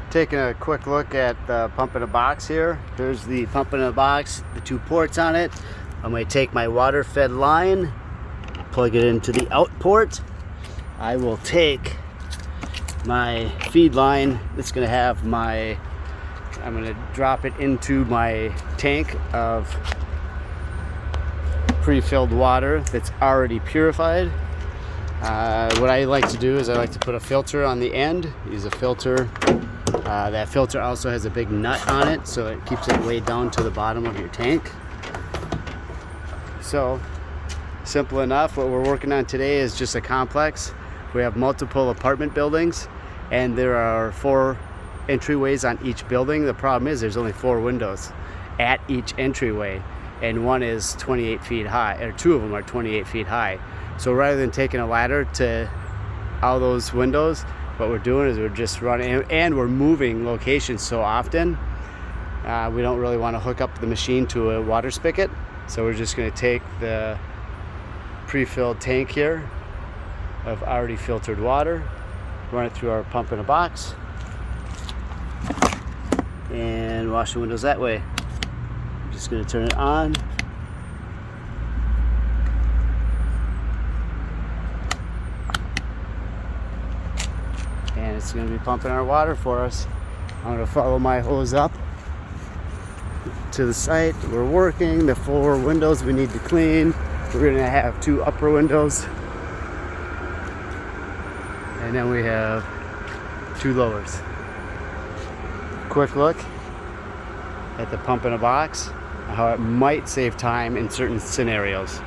Taking a quick look at the pump in a box here. Here's the pump in a box, the 2 ports on it. I'm going to take my water fed line, plug it into the out port. I will take my feed line that's going to have my, I'm going to drop it into my tank of pre-filled water that's already purified. What I like to do is I like to put a filter on the end. Use a filter. That filter also has a big nut on it, so it keeps it way down to the bottom of your tank. So, simple enough. What we're working on today is just a complex. We have multiple apartment buildings, and there are 4 entryways on each building. The problem is there's only 4 windows at each entryway, and one is 28 feet high, or 2 of them are 28 feet high. So rather than taking a ladder to all those windows, what we're doing is we're just running, and we're moving locations so often, we don't really want to hook up the machine to a water spigot. So we're just going to take the pre-filled tank here of already filtered water, run it through our pump in a box, and wash the windows that way. I'm just going to turn it on. And it's going to be pumping our water for us. I'm going to follow my hose up to the site. We're working the 4 windows we need to clean. We're going to have 2 upper windows, and then we have 2 lowers. Quick look at the pump in a box, how it might save time in certain scenarios.